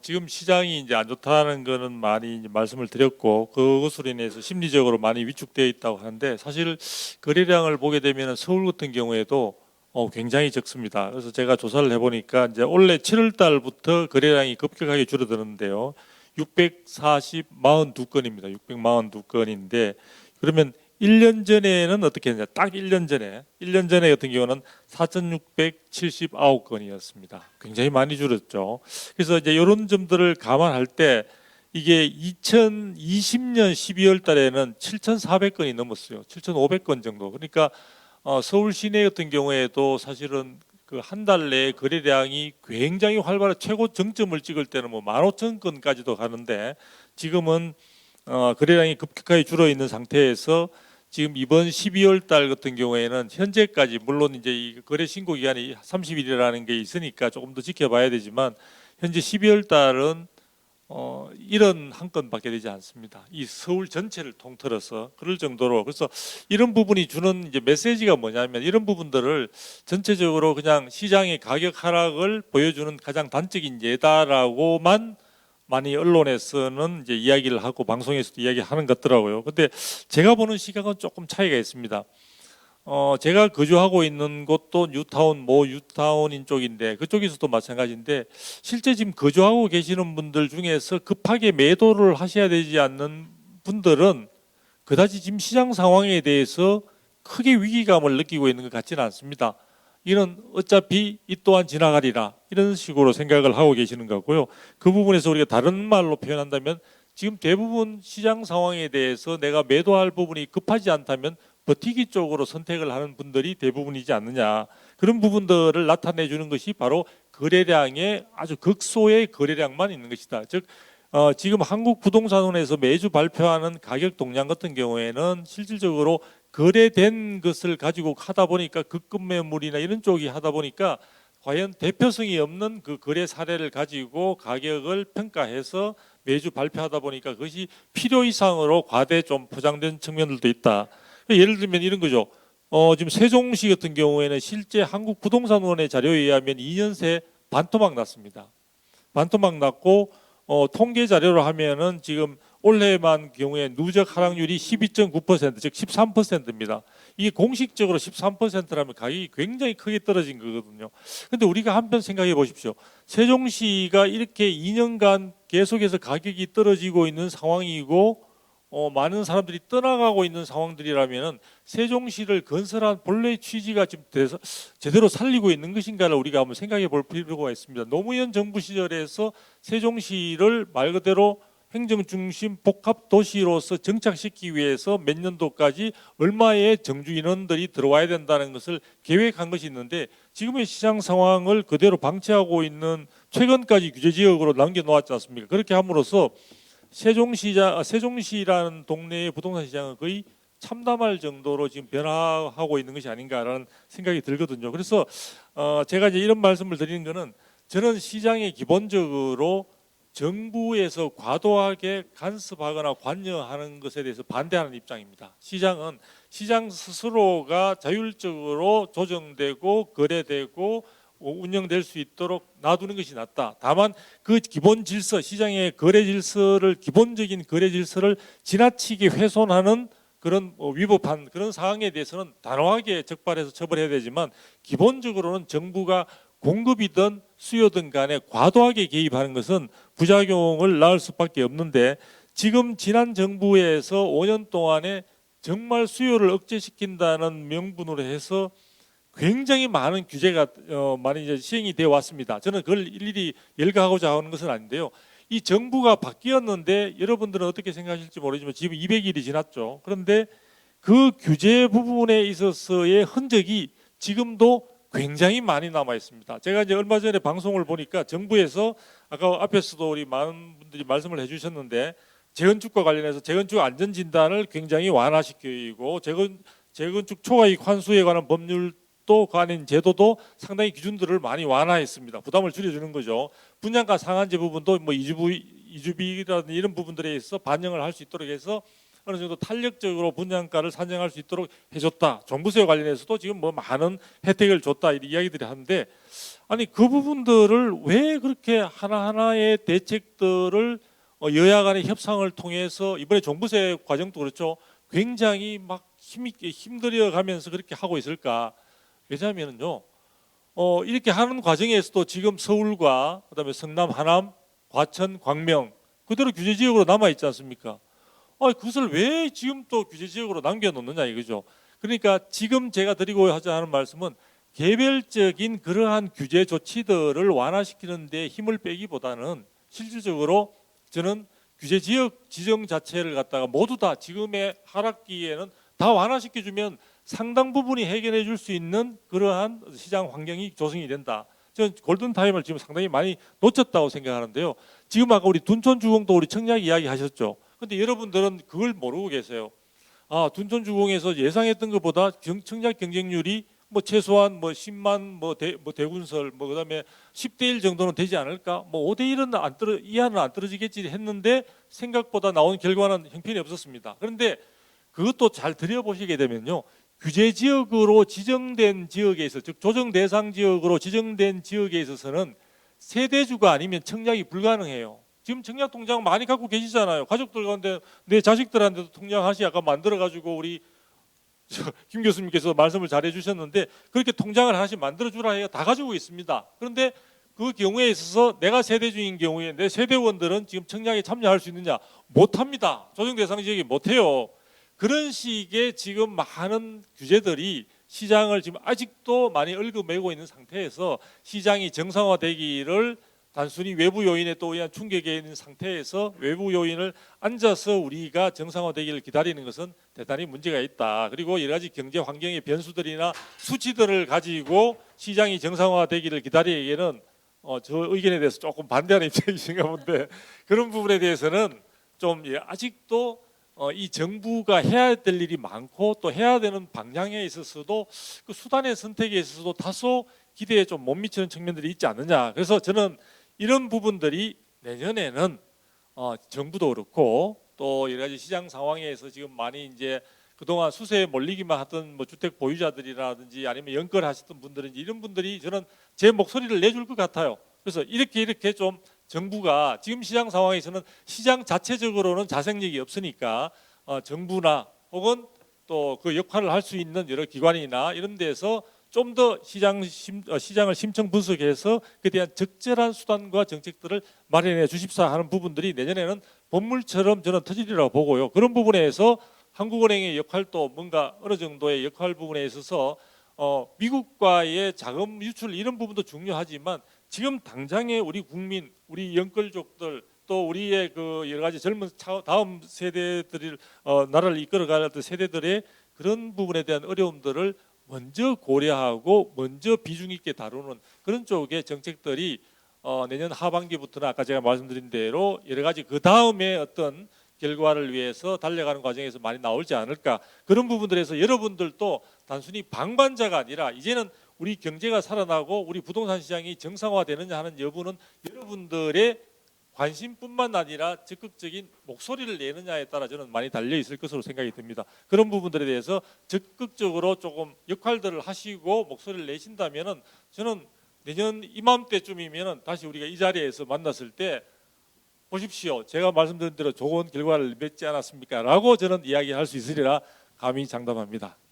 지금 시장이 이제 안 좋다는 거는 많이 이제 말씀을 드렸고 그것으로 인해서 심리적으로 많이 위축되어 있다고 하는데 사실 거래량을 보게 되면 서울 같은 경우에도 굉장히 적습니다. 그래서 제가 조사를 해보니까 이제 올해 7월 달부터 거래량이 급격하게 줄어드는데요. 642건입니다. 642건인데 그러면 1년 전에는 어떻게 했냐? 딱 1년 전에, 1년 전에 같은 경우는 4,679건이었습니다. 굉장히 많이 줄었죠. 그래서 이제 이런 점들을 감안할 때 이게 2020년 12월 달에는 7,400건이 넘었어요. 7,500건 정도. 그러니까 서울 시내 같은 경우에도 사실은 그 한 달 내에 거래량이 굉장히 활발한 최고 정점을 찍을 때는 뭐 15,000건까지도 가는데 지금은 거래량이 급격하게 줄어 있는 상태에서 지금 이번 12월 달 같은 경우에는 현재까지 물론 이제 이 거래 신고 기간이 30일이라는 게 있으니까 조금 더 지켜봐야 되지만 현재 12월 달은 71건밖에 되지 않습니다. 이 서울 전체를 통틀어서 그럴 정도로 그래서 이런 부분이 주는 이제 메시지가 뭐냐면 이런 부분들을 전체적으로 그냥 시장의 가격 하락을 보여주는 가장 단적인 예다라고만 많이 언론에서는 이제 이야기를 하고 방송에서도 이야기하는 것 같더라고요. 근데 제가 보는 시각은 조금 차이가 있습니다. 제가 거주하고 있는 곳도 뉴타운, 뉴타운인 쪽인데 그쪽에서도 마찬가지인데 실제 지금 거주하고 계시는 분들 중에서 급하게 매도를 하셔야 되지 않는 분들은 그다지 지금 시장 상황에 대해서 크게 위기감을 느끼고 있는 것 같지는 않습니다. 이는 어차피 이 또한 지나가리라 이런 식으로 생각을 하고 계시는 것 같고요. 그 부분에서 우리가 다른 말로 표현한다면 지금 대부분 시장 상황에 대해서 내가 매도할 부분이 급하지 않다면 버티기 쪽으로 선택을 하는 분들이 대부분이지 않느냐. 그런 부분들을 나타내 주는 것이 바로 거래량의 아주 극소의 거래량만 있는 것이다. 즉 지금 한국부동산원에서 매주 발표하는 가격 동향 같은 경우에는 실질적으로 거래된 것을 가지고 하다 보니까 급급 매물이나 이런 쪽이 하다 보니까 과연 대표성이 없는 그 거래 사례를 가지고 가격을 평가해서 매주 발표하다 보니까 그것이 필요 이상으로 과대 좀 포장된 측면들도 있다. 예를 들면 이런 거죠. 지금 세종시 같은 경우에는 실제 한국부동산원의 자료에 의하면 2년 새 반토막 났습니다. 반토막 났고 통계 자료로 하면은 지금 올해만 경우에 누적 하락률이 12.9%, 즉 13%입니다. 이게 공식적으로 13%라면 가격이 굉장히 크게 떨어진 거거든요. 근데 우리가 한편 생각해 보십시오. 세종시가 이렇게 2년간 계속해서 가격이 떨어지고 있는 상황이고 많은 사람들이 떠나가고 있는 상황들이라면은 세종시를 건설한 본래의 취지가 지금 제대로 살리고 있는 것인가를 우리가 한번 생각해 볼 필요가 있습니다. 노무현 정부 시절에서 세종시를 말 그대로 행정중심 복합도시로서 정착시키기 위해서 몇 년도까지 얼마의 정주 인원들이 들어와야 된다는 것을 계획한 것이 있는데 지금의 시장 상황을 그대로 방치하고 있는 최근까지 규제지역으로 남겨놓았지 않습니까? 그렇게 함으로써 세종시라는 동네의 부동산 시장은 거의 참담할 정도로 지금 변화하고 있는 것이 아닌가라는 생각이 들거든요. 그래서 제가 이제 이런 말씀을 드리는 것은 저는 시장에 기본적으로 정부에서 과도하게 간섭하거나 관여하는 것에 대해서 반대하는 입장입니다. 시장은 시장 스스로가 자율적으로 조정되고 거래되고 운영될 수 있도록 놔두는 것이 낫다. 다만 그 기본 질서, 시장의 거래 질서를 기본적인 거래 질서를 지나치게 훼손하는 그런 위법한 그런 사항에 대해서는 단호하게 적발해서 처벌해야 되지만 기본적으로는 정부가 공급이든 수요든 간에 과도하게 개입하는 것은 부작용을 낳을 수밖에 없는데 지금 지난 정부에서 5년 동안에 정말 수요를 억제시킨다는 명분으로 해서 굉장히 많은 규제가 많이 이제 시행이 되어 왔습니다. 저는 그걸 일일이 열거하고자 하는 것은 아닌데요. 이 정부가 바뀌었는데 여러분들은 어떻게 생각하실지 모르지만 지금 200일이 지났죠. 그런데 그 규제 부분에 있어서의 흔적이 지금도 굉장히 많이 남아 있습니다. 제가 이제 얼마 전에 방송을 보니까 정부에서 아까 앞에서도 우리 많은 분들이 말씀을 해주셨는데 재건축과 관련해서 재건축 안전 진단을 굉장히 완화시키고 재건축 초과이익 환수에 관한 법률 또 그 안에 제도도 상당히 기준들을 많이 완화했습니다. 부담을 줄여주는 거죠. 분양가 상한제 부분도 뭐 이주비라든지 이런 부분들에 있어 반영을 할 수 있도록 해서 어느 정도 탄력적으로 분양가를 산정할 수 있도록 해줬다. 종부세 관련해서도 지금 뭐 많은 혜택을 줬다 이런 이야기들이 하는데 아니 그 부분들을 왜 그렇게 하나하나의 대책들을 여야 간의 협상을 통해서 이번에 종부세 과정도 그렇죠. 굉장히 막 힘있게 힘들여 가면서 그렇게 하고 있을까? 왜냐하면요. 이렇게 하는 과정에서도 지금 서울과 그다음에 성남, 하남, 과천, 광명 그대로 규제 지역으로 남아 있지 않습니까? 그것을 왜 지금 또 규제 지역으로 남겨놓느냐 이거죠. 그러니까 지금 제가 드리고 하자 하는 말씀은 개별적인 그러한 규제 조치들을 완화시키는 데 힘을 빼기보다는 실질적으로 저는 규제 지역 지정 자체를 갖다가 모두 다 지금의 하락기에는 다 완화시켜주면 상당 부분이 해결해 줄 수 있는 그러한 시장 환경이 조성이 된다. 저는 골든타임을 지금 상당히 많이 놓쳤다고 생각하는데요. 지금 아까 우리 둔촌주공도 우리 청약 이야기 하셨죠. 근데 여러분들은 그걸 모르고 계세요. 둔촌주공에서 예상했던 것보다 청약 경쟁률이 뭐 최소한 뭐 10만 뭐 대군설 뭐 그다음에 10대 1 정도는 되지 않을까? 뭐 5대 1은 이하는 안 떨어지겠지 했는데 생각보다 나온 결과는 형편이 없었습니다. 그런데 그것도 잘 들여보시게 되면요. 규제 지역으로 지정된 지역에 있어 즉 조정 대상 지역으로 지정된 지역에 있어서는 세대주가 아니면 청약이 불가능해요. 지금 청약 통장 많이 갖고 계시잖아요. 가족들 가운데 내 자식들한테도 통장하시 아까 만들어 가지고 우리 김 교수님께서 말씀을 잘 해주셨는데 그렇게 통장을 하나씩 만들어 주라 해요. 다 가지고 있습니다. 그런데 그 경우에 있어서 내가 세대주인 경우에 내 세대원들은 지금 청약에 참여할 수 있느냐? 못합니다. 조정 대상 지역이 못해요. 그런 식의 지금 많은 규제들이 시장을 지금 아직도 많이 얽어매고 있는 상태에서 시장이 정상화되기를 단순히 외부 요인에 또 의한 충격에 있는 상태에서 외부 요인을 앉아서 우리가 정상화되기를 기다리는 것은 대단히 문제가 있다. 그리고 여러 가지 경제 환경의 변수들이나 수치들을 가지고 시장이 정상화되기를 기다리기에는 저 의견에 대해서 조금 반대하는 입장이신가 본데 그런 부분에 대해서는 좀 아직도 이 정부가 해야 될 일이 많고 또 해야 되는 방향에 있어서도 그 수단의 선택에 있어서도 다소 기대에 좀 못 미치는 측면들이 있지 않느냐. 그래서 저는 이런 부분들이 내년에는 정부도 그렇고 또 여러 가지 시장 상황에서 지금 많이 이제 그동안 수세에 몰리기만 하던 뭐 주택 보유자들이라든지 아니면 연끌하셨던 분들인지 이런 분들이 저는 제 목소리를 내줄 것 같아요. 그래서 이렇게 좀 정부가 지금 시장 상황에서는 시장 자체적으로는 자생력이 없으니까 정부나 혹은 또 그 역할을 할 수 있는 여러 기관이나 이런 데서 좀 더 시장을 심층 분석해서 그에 대한 적절한 수단과 정책들을 마련해 주십사 하는 부분들이 내년에는 본물처럼 저는 터지리라고 보고요. 그런 부분에서 한국은행의 역할도 뭔가 어느 정도의 역할 부분에 있어서 미국과의 자금 유출 이런 부분도 중요하지만 지금 당장의 우리 국민, 우리 연끌족들 또 우리의 그 여러 가지 젊은 다음 세대들을 나라를 이끌어갈 세대들의 그런 부분에 대한 어려움들을 먼저 고려하고 먼저 비중 있게 다루는 그런 쪽의 정책들이 내년 하반기부터는 아까 제가 말씀드린 대로 여러 가지 그 다음에 어떤 결과를 위해서 달려가는 과정에서 많이 나오지 않을까. 그런 부분들에서 여러분들도 단순히 방관자가 아니라 이제는 우리 경제가 살아나고 우리 부동산 시장이 정상화되느냐 하는 여부는 여러분들의 관심뿐만 아니라 적극적인 목소리를 내느냐에 따라 저는 많이 달려 있을 것으로 생각이 듭니다. 그런 부분들에 대해서 적극적으로 조금 역할들을 하시고 목소리를 내신다면은 저는 내년 이맘때쯤이면은 다시 우리가 이 자리에서 만났을 때 보십시오. 제가 말씀드린 대로 좋은 결과를 맺지 않았습니까? 라고 저는 이야기할 수 있으리라 감히 장담합니다.